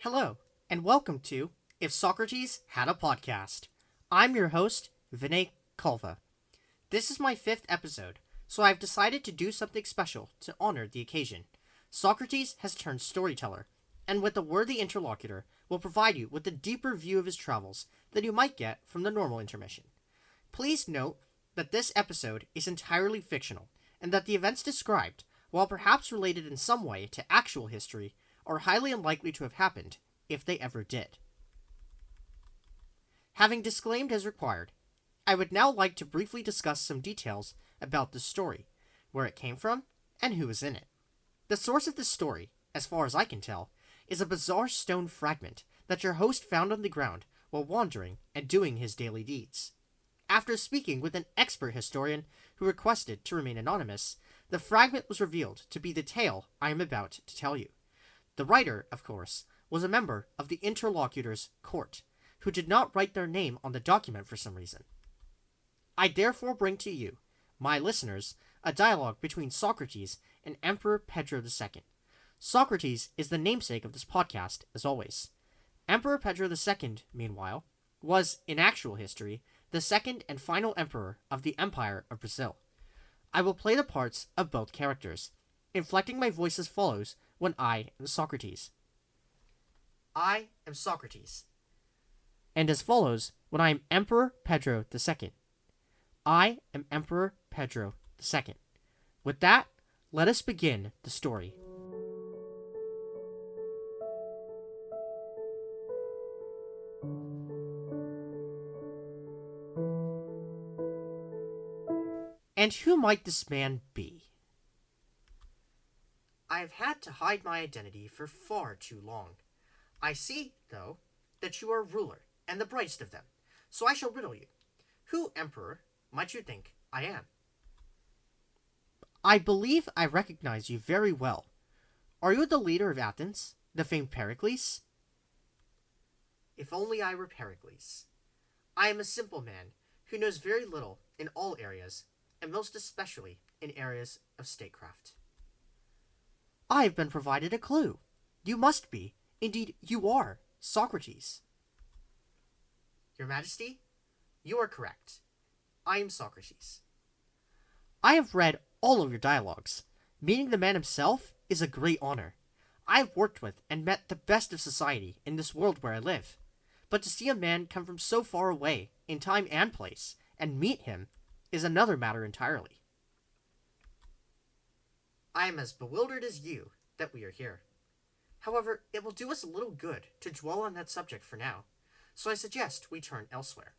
Hello, and welcome to If Socrates Had a Podcast. I'm your host, Vinay Kalva. This is my 5th episode, so I've decided to do something special to honor the occasion. Socrates has turned storyteller, and with a worthy interlocutor, will provide you with a deeper view of his travels than you might get from the normal intermission. Please note that this episode is entirely fictional, and that the events described, while perhaps related in some way to actual history, are highly unlikely to have happened, if they ever did. Having disclaimed as required, I would now like to briefly discuss some details about the story, where it came from, and who was in it. The source of this story, as far as I can tell, is a bizarre stone fragment that your host found on the ground while wandering and doing his daily deeds. After speaking with an expert historian who requested to remain anonymous, the fragment was revealed to be the tale I am about to tell you. The writer, of course, was a member of the interlocutor's court, who did not write their name on the document for some reason. I therefore bring to you, my listeners, a dialogue between Socrates and Emperor Pedro II. Socrates is the namesake of this podcast, as always. Emperor Pedro II, meanwhile, was, in actual history, the second and final emperor of the Empire of Brazil. I will play the parts of both characters, inflecting my voice as follows when I am Socrates. I am Socrates. And as follows when I am Emperor Pedro II. I am Emperor Pedro II. With that, let us begin the story. And who might this man be? I have had to hide my identity for far too long. I see, though, that you are a ruler, and the brightest of them, so I shall riddle you. Who, Emperor, might you think I am? I believe I recognize you very well. Are you the leader of Athens, the famed Pericles? If only I were Pericles. I am a simple man who knows very little in all areas, and most especially in areas of statecraft. I have been provided a clue. You must be, indeed you are, Socrates. Your Majesty, you are correct. I am Socrates. I have read all of your dialogues. Meeting the man himself is a great honor. I have worked with and met the best of society in this world where I live. But to see a man come from so far away, in time and place, and meet him, is another matter entirely. I am as bewildered as you that we are here. However, it will do us a little good to dwell on that subject for now, so I suggest we turn elsewhere.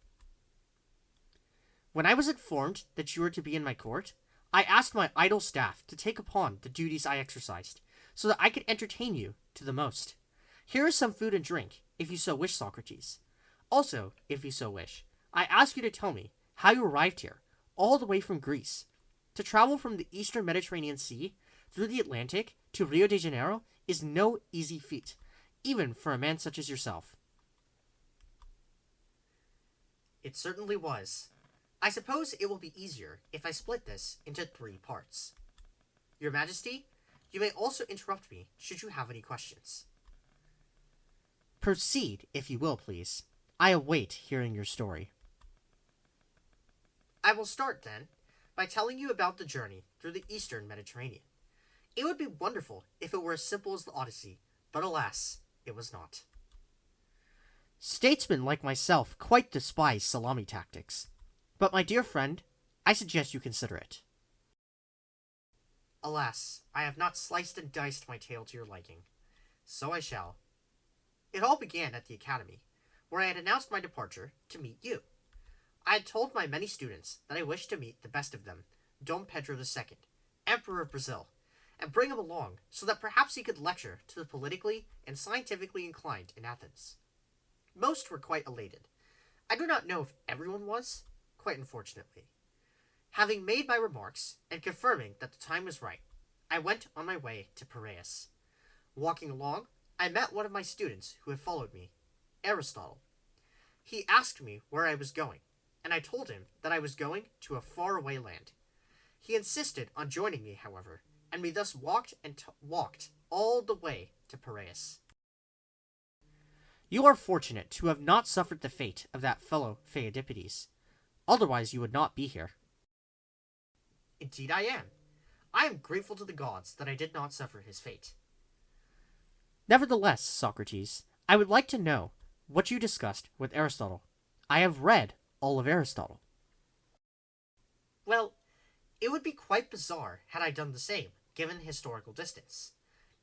When I was informed that you were to be in my court, I asked my idle staff to take upon the duties I exercised, so that I could entertain you to the most. Here is some food and drink, if you so wish, Socrates. Also, if you so wish, I ask you to tell me how you arrived here, all the way from Greece. To travel from the eastern Mediterranean Sea through the Atlantic to Rio de Janeiro is no easy feat, even for a man such as yourself. It certainly was. I suppose it will be easier if I split this into 3 parts. Your Majesty, you may also interrupt me should you have any questions. Proceed, if you will, please. I await hearing your story. I will start, then, by telling you about the journey through the eastern Mediterranean. It would be wonderful if it were as simple as the Odyssey, but alas, it was not. Statesmen like myself quite despise salami tactics, but my dear friend, I suggest you consider it. Alas, I have not sliced and diced my tale to your liking, so I shall. It all began at the academy, where I had announced my departure to meet you. I had told my many students that I wished to meet the best of them, Dom Pedro II, Emperor of Brazil, and bring him along so that perhaps he could lecture to the politically and scientifically inclined in Athens. Most were quite elated. I do not know if everyone was, quite unfortunately. Having made my remarks and confirming that the time was right, I went on my way to Piraeus. Walking along, I met one of my students who had followed me, Aristotle. He asked me where I was going, and I told him that I was going to a faraway land. He insisted on joining me, however, and we thus walked all the way to Piraeus. You are fortunate to have not suffered the fate of that fellow Phaedipides. Otherwise you would not be here. Indeed I am. I am grateful to the gods that I did not suffer his fate. Nevertheless, Socrates, I would like to know what you discussed with Aristotle. I have read all of Aristotle. Well, it would be quite bizarre had I done the same, given the historical distance.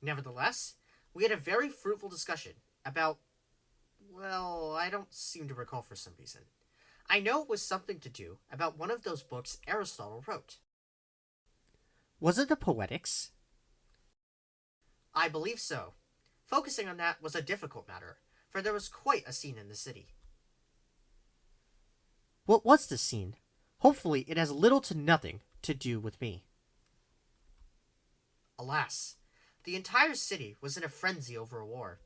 Nevertheless, we had a very fruitful discussion about, well, I don't seem to recall for some reason. I know it was something to do about one of those books Aristotle wrote. Was it the Poetics? I believe so. Focusing on that was a difficult matter, for there was quite a scene in the city. What was the scene? Hopefully it has little to nothing to do with me. Alas, the entire city was in a frenzy over a war.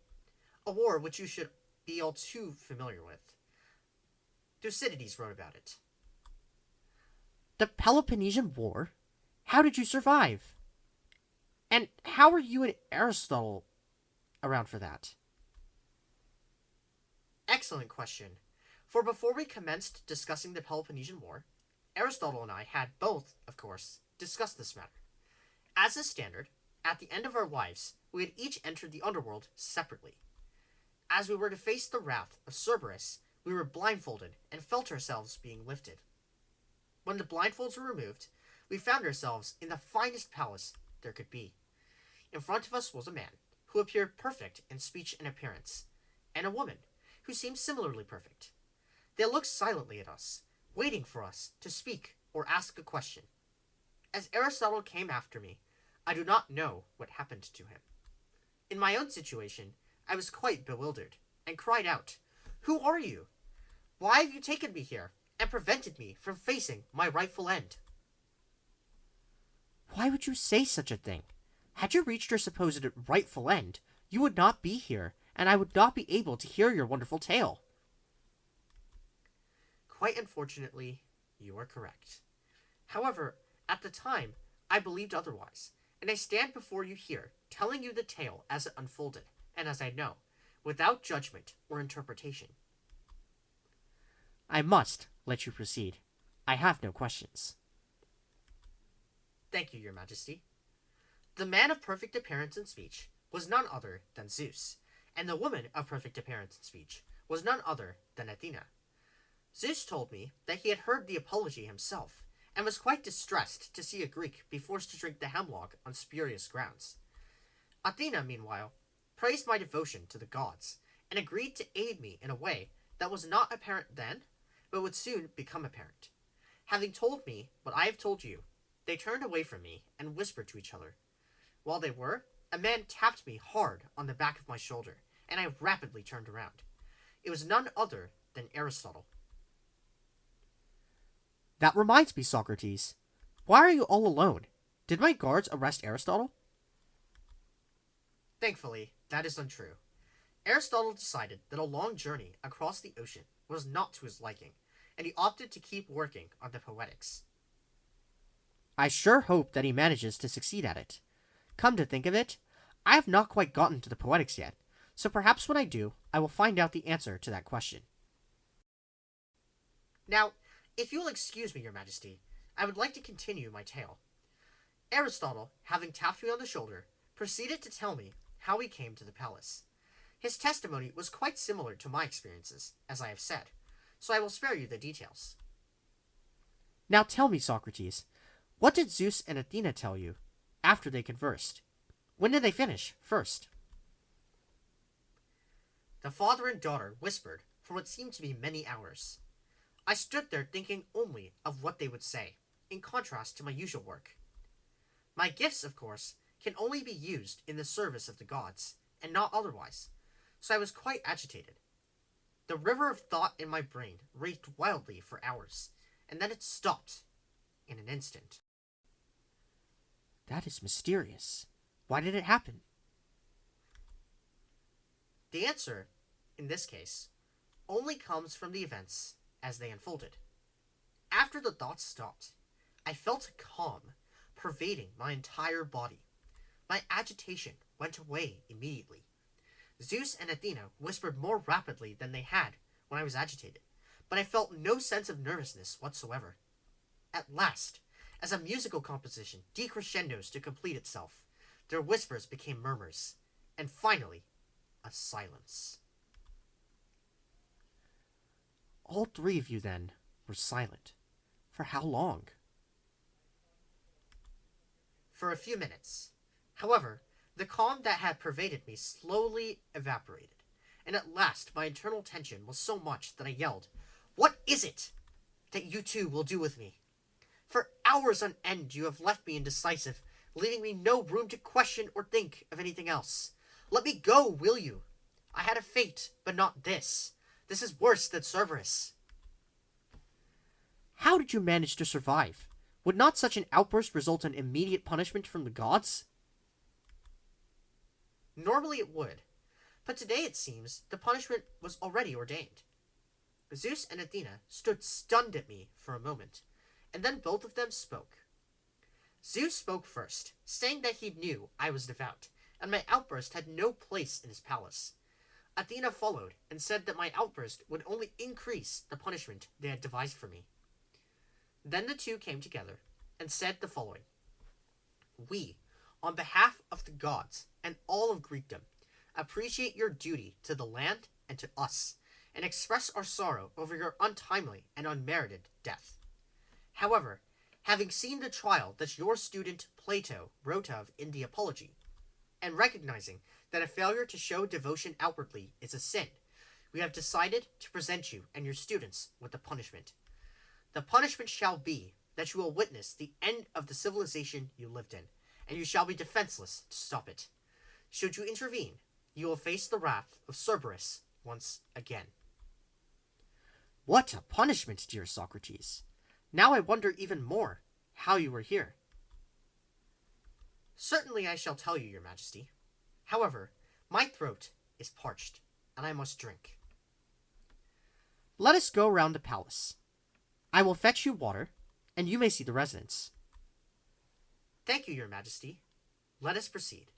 A war which you should be all too familiar with. Thucydides wrote about it. The Peloponnesian War? How did you survive? And how were you and Aristotle around for that? Excellent question. For before we commenced discussing the Peloponnesian War, Aristotle and I had both, of course, discussed this matter. As is standard, at the end of our lives, we had each entered the underworld separately. As we were to face the wrath of Cerberus, we were blindfolded and felt ourselves being lifted. When the blindfolds were removed, we found ourselves in the finest palace there could be. In front of us was a man, who appeared perfect in speech and appearance, and a woman, who seemed similarly perfect. They looked silently at us, waiting for us to speak or ask a question. As Aristotle came after me, I do not know what happened to him. In my own situation, I was quite bewildered, and cried out, "Who are you? Why have you taken me here, and prevented me from facing my rightful end?" Why would you say such a thing? Had you reached your supposed rightful end, you would not be here, and I would not be able to hear your wonderful tale. Quite unfortunately, you are correct. However, at the time, I believed otherwise, and I stand before you here, telling you the tale as it unfolded, and as I know, without judgment or interpretation. I must let you proceed. I have no questions. Thank you, Your Majesty. The man of perfect appearance and speech was none other than Zeus, and the woman of perfect appearance and speech was none other than Athena. Zeus told me that he had heard the apology himself, and was quite distressed to see a Greek be forced to drink the hemlock on spurious grounds. Athena, meanwhile, praised my devotion to the gods, and agreed to aid me in a way that was not apparent then, but would soon become apparent. Having told me what I have told you, they turned away from me and whispered to each other. While they were, a man tapped me hard on the back of my shoulder, and I rapidly turned around. It was none other than Aristotle. That reminds me, Socrates. Why are you all alone? Did my guards arrest Aristotle? Thankfully, that is untrue. Aristotle decided that a long journey across the ocean was not to his liking, and he opted to keep working on the Poetics. I sure hope that he manages to succeed at it. Come to think of it, I have not quite gotten to the Poetics yet, so perhaps when I do, I will find out the answer to that question. Now, if you will excuse me, Your Majesty, I would like to continue my tale. Aristotle, having tapped me on the shoulder, proceeded to tell me how he came to the palace. His testimony was quite similar to my experiences, as I have said, so I will spare you the details. Now tell me, Socrates, what did Zeus and Athena tell you after they conversed? When did they finish, first? The father and daughter whispered for what seemed to be many hours. I stood there thinking only of what they would say, in contrast to my usual work. My gifts, of course, can only be used in the service of the gods, and not otherwise, so I was quite agitated. The river of thought in my brain raged wildly for hours, and then it stopped in an instant. That is mysterious. Why did it happen? The answer, in this case, only comes from the events as they unfolded. After the thoughts stopped, I felt a calm pervading my entire body. My agitation went away immediately. Zeus and Athena whispered more rapidly than they had when I was agitated, but I felt no sense of nervousness whatsoever. At last, as a musical composition decrescendos to complete itself, their whispers became murmurs, and finally, a silence. All three of you, then, were silent. For how long? For a few minutes. However, the calm that had pervaded me slowly evaporated, and at last my internal tension was so much that I yelled, "What is it that you two will do with me? For hours on end you have left me indecisive, leaving me no room to question or think of anything else. Let me go, will you? I had a fate, but not this. This is worse than Cerberus." How did you manage to survive? Would not such an outburst result in immediate punishment from the gods? Normally it would, but today it seems the punishment was already ordained. Zeus and Athena stood stunned at me for a moment, and then both of them spoke. Zeus spoke first, saying that he knew I was devout, and my outburst had no place in his palace. Athena followed and said that my outburst would only increase the punishment they had devised for me. Then the two came together and said the following: "We, on behalf of the gods and all of Greekdom, appreciate your duty to the land and to us, and express our sorrow over your untimely and unmerited death. However, having seen the trial that your student Plato wrote of in the Apology, and recognizing that a failure to show devotion outwardly is a sin, we have decided to present you and your students with a punishment. The punishment shall be that you will witness the end of the civilization you lived in, and you shall be defenseless to stop it. Should you intervene, you will face the wrath of Cerberus once again." What a punishment, dear Socrates! Now I wonder even more how you were here. Certainly I shall tell you, your majesty. However, my throat is parched, and I must drink. Let us go round the palace. I will fetch you water, and you may see the residence. Thank you, your majesty. Let us proceed.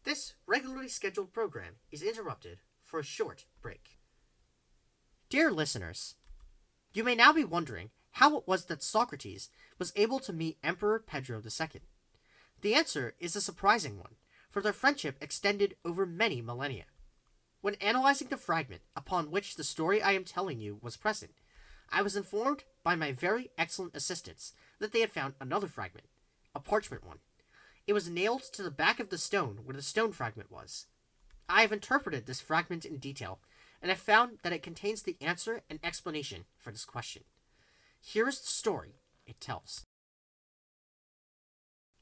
This regularly scheduled program is interrupted for a short break. Dear listeners, you may now be wondering how it was that Socrates was able to meet Emperor Pedro II. The answer is a surprising one, for their friendship extended over many millennia. When analyzing the fragment upon which the story I am telling you was present, I was informed by my very excellent assistants that they had found another fragment, a parchment one. It was nailed to the back of the stone where the stone fragment was. I have interpreted this fragment in detail, and have found that it contains the answer and explanation for this question. Here is the story it tells.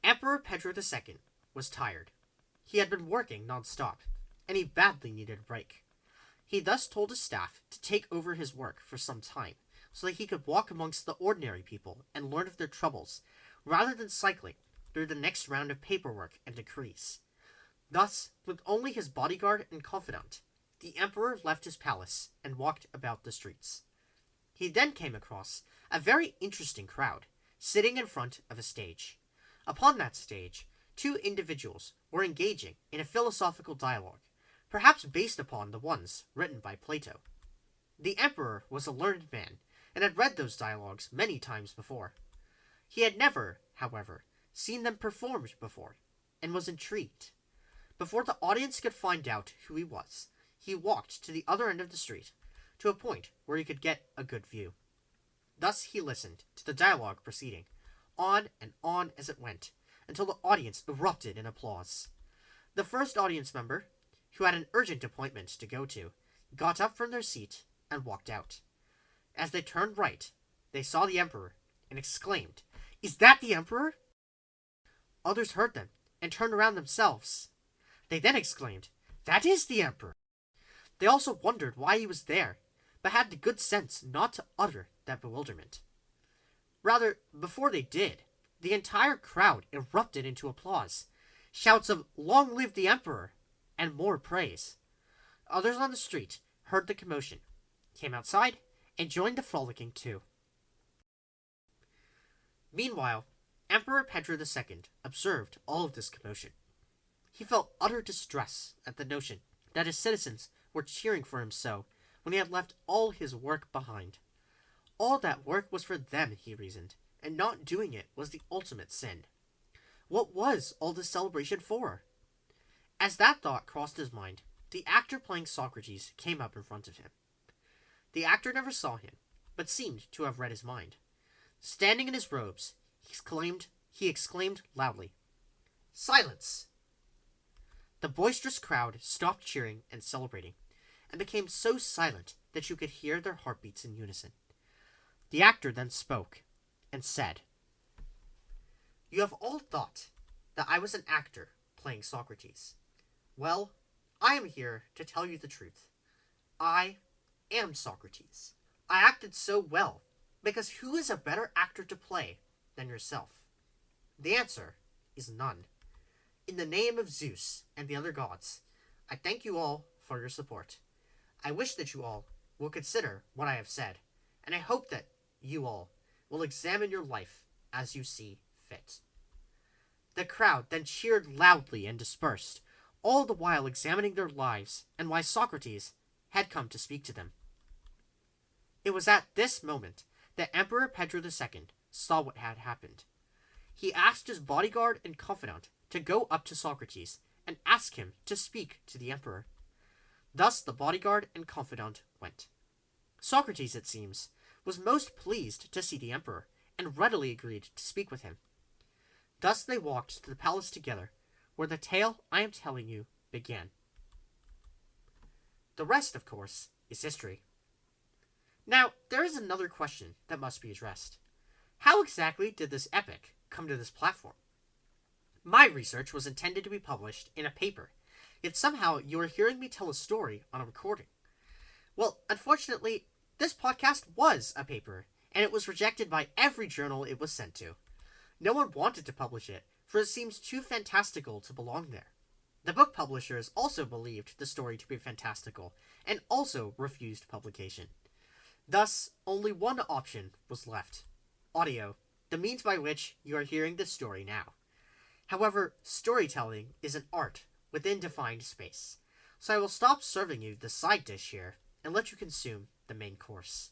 Emperor Pedro II was tired. He had been working non-stop, and he badly needed a break. He thus told his staff to take over his work for some time, so that he could walk amongst the ordinary people and learn of their troubles, rather than cycling through the next round of paperwork and decrees. Thus, with only his bodyguard and confidant, the emperor left his palace and walked about the streets. He then came across a very interesting crowd, sitting in front of a stage. Upon that stage, two individuals were engaging in a philosophical dialogue, perhaps based upon the ones written by Plato. The emperor was a learned man, and had read those dialogues many times before. He had never, however, seen them performed before, and was intrigued. Before the audience could find out who he was, he walked to the other end of the street, to a point where he could get a good view. Thus he listened to the dialogue proceeding, on and on as it went, until the audience erupted in applause. The first audience member, who had an urgent appointment to go to, got up from their seat and walked out. As they turned right, they saw the emperor, and exclaimed, "Is that the emperor?" Others heard them, and turned around themselves. They then exclaimed, "That is the emperor!" They also wondered why he was there, but had the good sense not to utter that bewilderment. Rather, before they did, the entire crowd erupted into applause, shouts of "Long live the Emperor!" and more praise. Others on the street heard the commotion, came outside, and joined the frolicking too. Meanwhile, Emperor Pedro II observed all of this commotion. He felt utter distress at the notion that his citizens were cheering for him so when he had left all his work behind. All that work was for them, he reasoned, and not doing it was the ultimate sin. What was all this celebration for? As that thought crossed his mind, the actor playing Socrates came up in front of him. The actor never saw him, but seemed to have read his mind. Standing in his robes, he exclaimed loudly, "Silence!" The boisterous crowd stopped cheering and celebrating, and became so silent that you could hear their heartbeats in unison. The actor then spoke, and said, "You have all thought that I was an actor playing Socrates. Well, I am here to tell you the truth. I am Socrates. I acted so well, because who is a better actor to play than yourself? The answer is none. In the name of Zeus and the other gods, I thank you all for your support. I wish that you all will consider what I have said, and I hope that you all will examine your life as you see fit." The crowd then cheered loudly and dispersed, all the while examining their lives and why Socrates had come to speak to them. It was at this moment that Emperor Pedro II saw what had happened. He asked his bodyguard and confidant to go up to Socrates and ask him to speak to the emperor. Thus the bodyguard and confidant went. Socrates, it seems, was most pleased to see the emperor, and readily agreed to speak with him. Thus they walked to the palace together, where the tale I am telling you began. The rest, of course, is history. Now, there is another question that must be addressed. How exactly did this epic come to this platform? My research was intended to be published in a paper, yet somehow you are hearing me tell a story on a recording. Well, unfortunately, this podcast was a paper, and it was rejected by every journal it was sent to. No one wanted to publish it, for it seems too fantastical to belong there. The book publishers also believed the story to be fantastical, and also refused publication. Thus, only one option was left: audio, the means by which you are hearing this story now. However, storytelling is an art within defined space, so I will stop serving you the side dish here and let you consume the main course.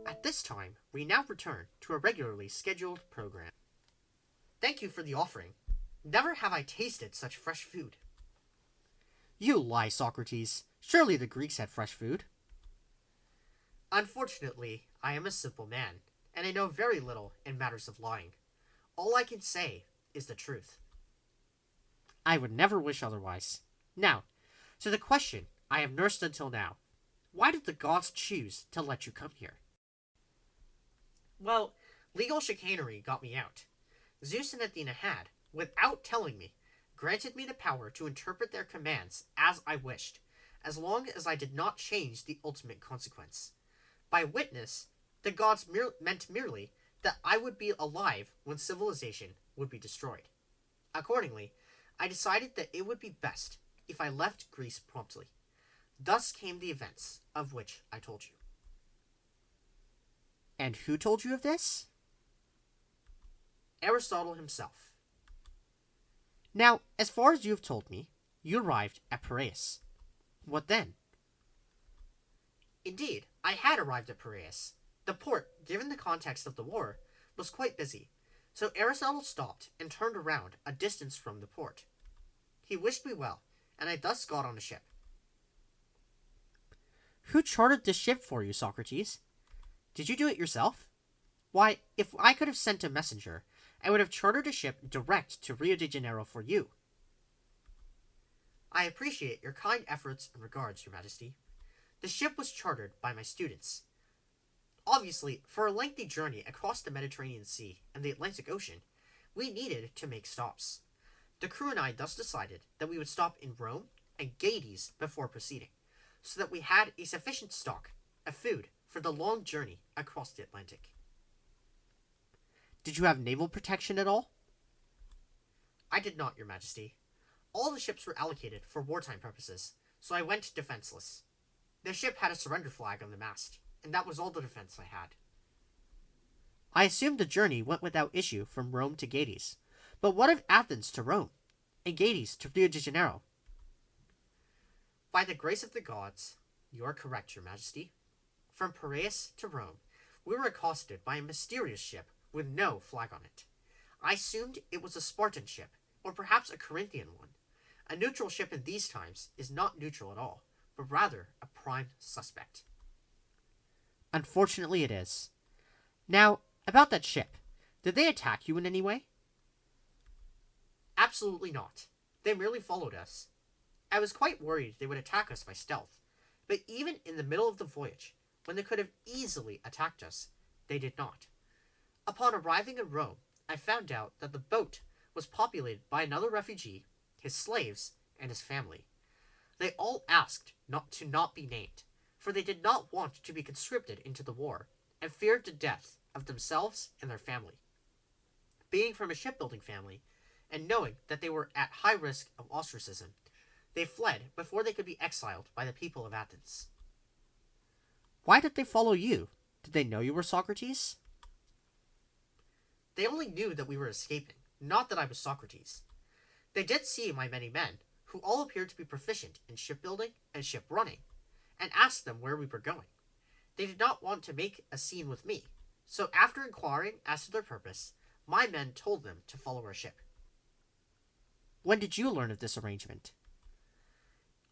At this time, we now return to a regularly scheduled program. Thank you for the offering. Never have I tasted such fresh food. You lie, Socrates. Surely the Greeks had fresh food. Unfortunately, I am a simple man, and I know very little in matters of lying. All I can say is the truth. I would never wish otherwise. Now, to the question I have nursed until now. Why did the gods choose to let you come here? Well, legal chicanery got me out. Zeus and Athena had, without telling me, granted me the power to interpret their commands as I wished, as long as I did not change the ultimate consequence. By witness, the gods meant merely that I would be alive when civilization would be destroyed. Accordingly, I decided that it would be best if I left Greece promptly. Thus came the events of which I told you. And who told you of this? Aristotle himself. Now, as far as you have told me, you arrived at Piraeus. What then? Indeed, I had arrived at Piraeus. The port, given the context of the war, was quite busy, so Aristotle stopped and turned around a distance from the port. He wished me well, and I thus got on a ship. Who chartered this ship for you, Socrates? Did you do it yourself? Why, if I could have sent a messenger, I would have chartered a ship direct to Rio de Janeiro for you. I appreciate your kind efforts and regards, Your Majesty. The ship was chartered by my students. Obviously, for a lengthy journey across the Mediterranean Sea and the Atlantic Ocean, we needed to make stops. The crew and I thus decided that we would stop in Rome and Gades before proceeding, so that we had a sufficient stock of food for the long journey across the Atlantic. Did you have naval protection at all? I did not, Your Majesty. All the ships were allocated for wartime purposes, so I went defenseless. The ship had a surrender flag on the mast, and that was all the defense I had. I assumed the journey went without issue from Rome to Gades. But what of Athens to Rome? And Gades to Rio de Janeiro? By the grace of the gods, you are correct, Your Majesty. From Piraeus to Rome, we were accosted by a mysterious ship with no flag on it. I assumed it was a Spartan ship, or perhaps a Corinthian one. A neutral ship in these times is not neutral at all, but rather a prime suspect. Unfortunately, it is. Now, about that ship. Did they attack you in any way? Absolutely not. They merely followed us. I was quite worried they would attack us by stealth, but even in the middle of the voyage, when they could have easily attacked us, they did not. Upon arriving in Rome, I found out that the boat was populated by another refugee, his slaves, and his family. They all asked not be named, for they did not want to be conscripted into the war, and feared the death of themselves and their family. Being from a shipbuilding family, and knowing that they were at high risk of ostracism, they fled before they could be exiled by the people of Athens. Why did they follow you? Did they know you were Socrates? They only knew that we were escaping, not that I was Socrates. They did see my many men, who all appeared to be proficient in shipbuilding and ship running, and asked them where we were going. They did not want to make a scene with me, so after inquiring as to their purpose, my men told them to follow our ship. When did you learn of this arrangement?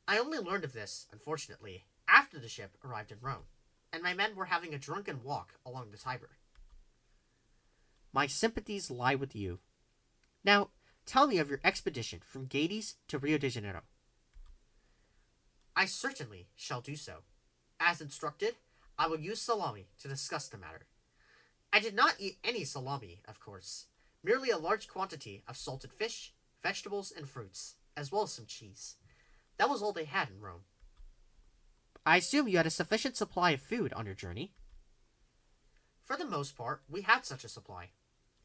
I only learned of this, unfortunately, after the ship arrived in Rome, and my men were having a drunken walk along the Tiber. My sympathies lie with you. Now, tell me of your expedition from Gades to Rio de Janeiro. I certainly shall do so. As instructed, I will use salami to discuss the matter. I did not eat any salami, of course, merely a large quantity of salted fish, vegetables, and fruits, as well as some cheese. That was all they had in Rome. I assume you had a sufficient supply of food on your journey. For the most part, we had such a supply.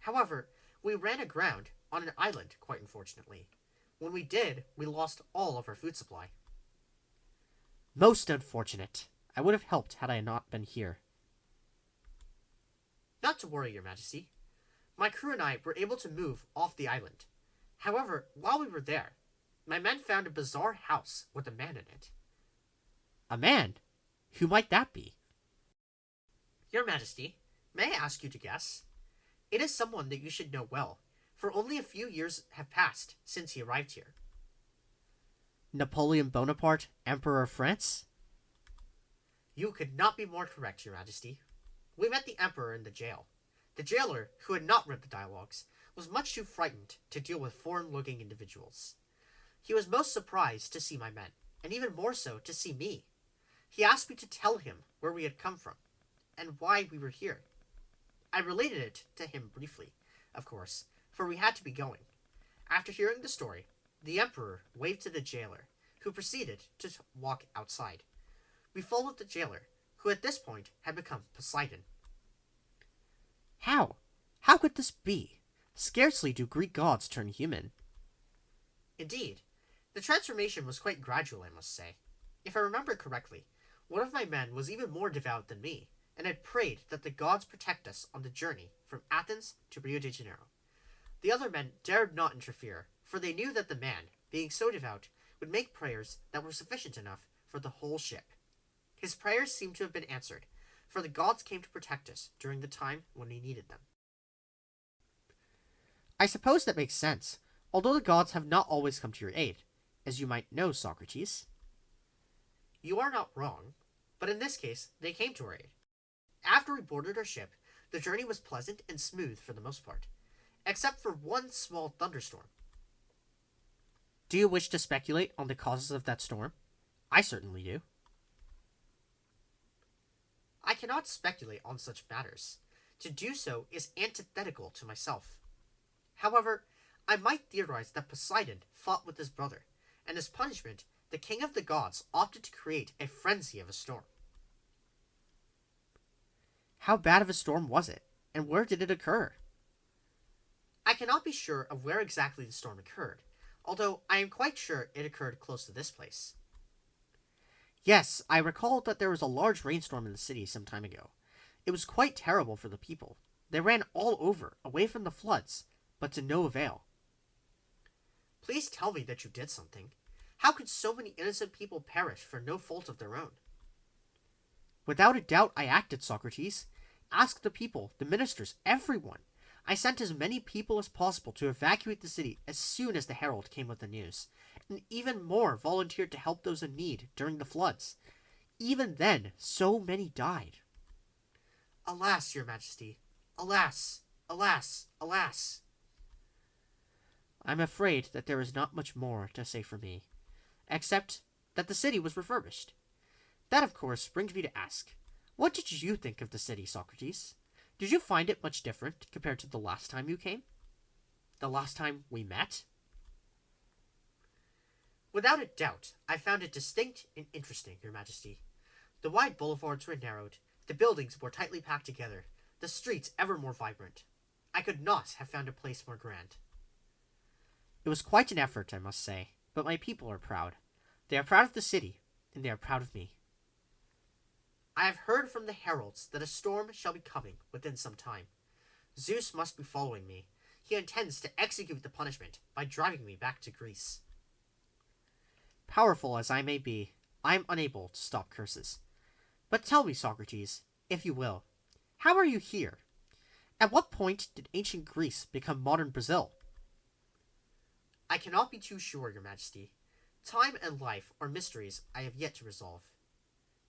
However, we ran aground on an island, quite unfortunately. When we did, we lost all of our food supply. Most unfortunate. I would have helped had I not been here. Not to worry, Your Majesty. My crew and I were able to move off the island. However, while we were there, my men found a bizarre house with a man in it. A man? Who might that be? Your Majesty, may I ask you to guess? It is someone that you should know well, for only a few years have passed since he arrived here. Napoleon Bonaparte, Emperor of France? You could not be more correct, Your Majesty. We met the Emperor in the jail. The jailer, who had not read the dialogues, was much too frightened to deal with foreign-looking individuals. He was most surprised to see my men, and even more so to see me. He asked me to tell him where we had come from, and why we were here. I related it to him briefly, of course, for we had to be going. After hearing the story, the Emperor waved to the jailer, who proceeded to walk outside. We followed the jailer, who at this point had become Poseidon. How? How could this be? Scarcely do Greek gods turn human. Indeed, the transformation was quite gradual, I must say. If I remember correctly, one of my men was even more devout than me, and had prayed that the gods protect us on the journey from Athens to Rio de Janeiro. The other men dared not interfere, for they knew that the man, being so devout, would make prayers that were sufficient enough for the whole ship. His prayers seemed to have been answered, for the gods came to protect us during the time when we needed them. I suppose that makes sense, although the gods have not always come to your aid, as you might know, Socrates. You are not wrong, but in this case, they came to our aid. After we boarded our ship, the journey was pleasant and smooth for the most part, except for one small thunderstorm. Do you wish to speculate on the causes of that storm? I certainly do. I cannot speculate on such matters. To do so is antithetical to myself. However, I might theorize that Poseidon fought with his brother, and as punishment, the king of the gods opted to create a frenzy of a storm. How bad of a storm was it, and where did it occur? I cannot be sure of where exactly the storm occurred, although I am quite sure it occurred close to this place. Yes, I recall that there was a large rainstorm in the city some time ago. It was quite terrible for the people. They ran all over, away from the floods, but to no avail. Please tell me that you did something. How could so many innocent people perish for no fault of their own? Without a doubt, I acted, Socrates. Ask the people, the ministers, everyone. I sent as many people as possible to evacuate the city as soon as the herald came with the news, and even more volunteered to help those in need during the floods. Even then, so many died. Alas, your majesty. Alas, alas, alas. I'm afraid that there is not much more to say for me, except that the city was refurbished. That, of course, brings me to ask, what did you think of the city, Socrates? Did you find it much different compared to the last time you came? The last time we met? Without a doubt, I found it distinct and interesting, your majesty. The wide boulevards were narrowed, the buildings more tightly packed together, the streets ever more vibrant. I could not have found a place more grand. It was quite an effort, I must say, but my people are proud. They are proud of the city, and they are proud of me. I have heard from the heralds that a storm shall be coming within some time. Zeus must be following me. He intends to execute the punishment by driving me back to Greece. Powerful as I may be, I am unable to stop curses. But tell me, Socrates, if you will, how are you here? At what point did ancient Greece become modern Brazil? I cannot be too sure, your majesty. Time and life are mysteries I have yet to resolve.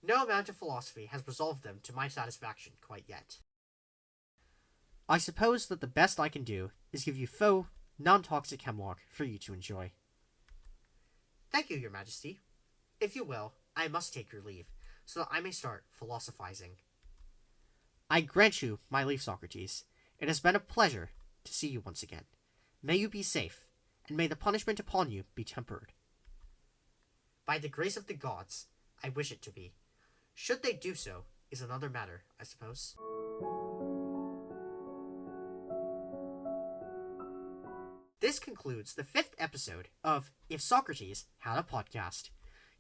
No amount of philosophy has resolved them to my satisfaction quite yet. I suppose that the best I can do is give you faux, non-toxic hemlock for you to enjoy. Thank you, your majesty. If you will, I must take your leave, so that I may start philosophizing. I grant you my leave, Socrates. It has been a pleasure to see you once again. May you be safe, and may the punishment upon you be tempered. By the grace of the gods, I wish it to be. Should they do so is another matter, I suppose. This concludes the 5th episode of If Socrates Had a Podcast.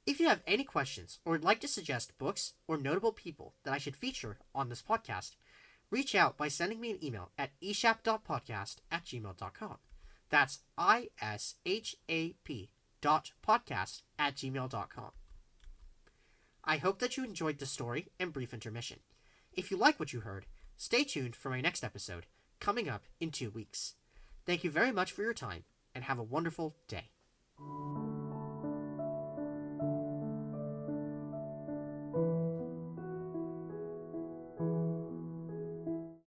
If you have any questions or would like to suggest books or notable people that I should feature on this podcast, reach out by sending me an email at ishap.podcast@gmail.com. That's ishap.podcast@gmail.com. I hope that you enjoyed the story and brief intermission. If you like what you heard, stay tuned for my next episode, coming up in 2 weeks. Thank you very much for your time, and have a wonderful day.